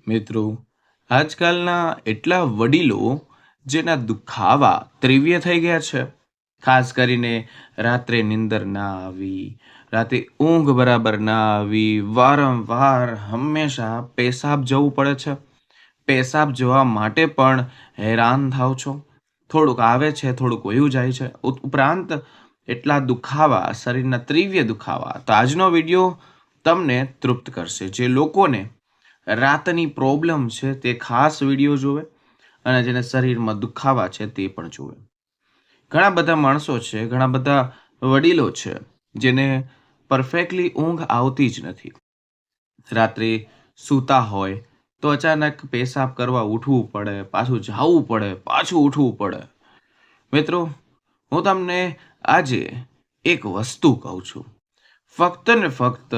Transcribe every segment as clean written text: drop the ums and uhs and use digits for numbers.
મિત્રો, આજકાલના એટલા વડીલો જેના દુખાવા તીવ્ર થઈ ગયા છે. ખાસ કરીને રાત્રે નીંદર ના આવી, રાતે ઊંઘ બરાબર ના આવી, વારંવાર હંમેશા પેશાબ જવું પડે છે. પેશાબ જવા માટે પણ હેરાન થાવ છો. થોડુંક આવે છે, થોડુંક વયું જાય છે. ઉપરાંત એટલા દુખાવા, શરીરના તીવ્ર દુખાવા. તો આજનો વિડીયો તમને તૃપ્ત કરશે. જે લોકોને રાતની પ્રોબ્લેમ છે તે ખાસ વિડીયો જોવે અને જેને શરીરમાં દુખાવા છે તે પણ જોવે. ઘણા બધા માણસો છે, ઘણા બધા વડીલો છે જેને પરફેક્ટલી ઊંઘ આવતી જ નથી. રાત્રે સૂતા હોય તો અચાનક પેશાબ કરવા ઉઠવું પડે, પાછું જાવું પડે, પાછું ઉઠવું પડે. મિત્રો, હું તમને આજે એક વસ્તુ કહું છું. ફક્ત ને ફક્ત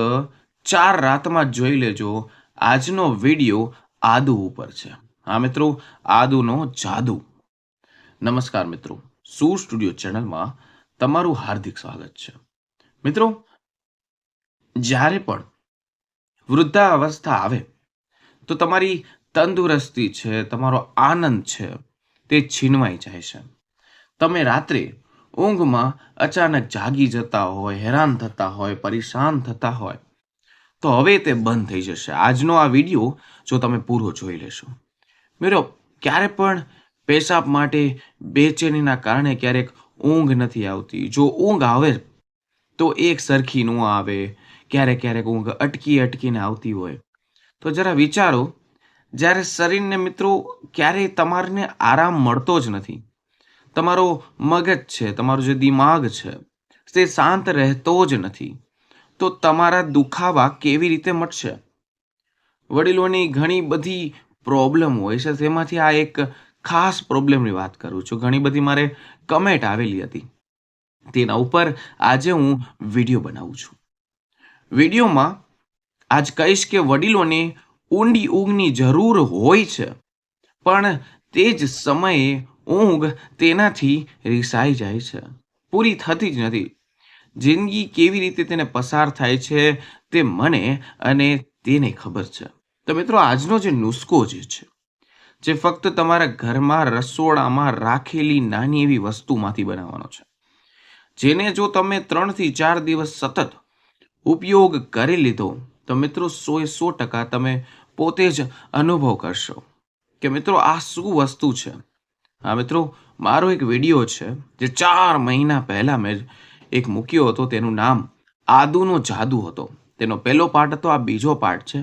4 રાતમાં જોઈ લેજો. આજનો વિડિયો આદુ ઉપર છે. હા મિત્રો, આદુનો જાદુ. નમસ્કાર મિત્રો, સૂર સ્ટુડિયો ચેનલમાં તમારું હાર્દિક સ્વાગત છે. મિત્રો, જ્યારે પણ વૃદ્ધાવસ્થા આવે તો તમારી તંદુરસ્તી છે, તમારો આનંદ છે તે છીનવાઈ જાય છે. તમે રાત્રે ઊંઘમાં અચાનક જાગી જતા હોય, હેરાન થતા હોય, પરેશાન થતા હોય, તો હવે તે બંધ થઈ જશે. આજનો આ વિડિયો જો તમે પૂરો જોઈ લેશો. મિત્રો, ક્યારે પણ પેશાબ માટે બેચેનીના કારણે ક્યારેક ઊંઘ નથી આવતી. જો ઊંઘ આવે તો એક સરખી ન આવે. ક્યારેક ક્યારેક ઊંઘ અટકીને આવતી હોય. તો જરા વિચારો, જ્યારે શરીરને મિત્રો ક્યારેય તમારને આરામ મળતો જ નથી. તમારો મગજ છે, તમારો જે દિમાગ છે તે શાંત રહેતો જ નથી. તો તમારા દુખાવા કેવી રીતે મટશે? વડીલોની ઘણી બધી પ્રોબ્લેમ હોય છે, તેમાંથી આ એક ખાસ પ્રોબ્લેમની વાત કરું છું. ઘણી બધી મારે કમેન્ટ આવેલી હતી. તેના ઉપર આજે હું વિડીયો બનાવું છું. વિડીયોમાં આજ કહીશ કે વડીલોને ઊંડી ઊંઘની જરૂર હોય છે, પણ તે જ સમયે ઊંઘ તેનાથી રિસાઈ જાય છે, પૂરી થતી જ નથી. જિંદગી કેવી રીતે તેને પસાર થાય છે તે મને અને તેને ખબર છે. તો મિત્રો, આજનો જે નુસ્ખો છે, જે ફક્ત તમારા ઘરમાં રસોડામાં રાખેલી નાની એવી વસ્તુમાંથી બનાવવાનો છે, જેને જો તમે 3 થી 4 દિવસ સતત ઉપયોગ કરી લીધો તો મિત્રો 100% તમે પોતે જ અનુભવ કરશો કે મિત્રો આ શું વસ્તુ છે. હા મિત્રો, મારો એક વિડીયો છે જે 4 મહિના પહેલા મેં એક મૂક્યો હતો. તેનું નામ આદુનો જાદુ હતો. તેનો પહેલો પાર્ટ હતો, આ બીજો પાર્ટ છે.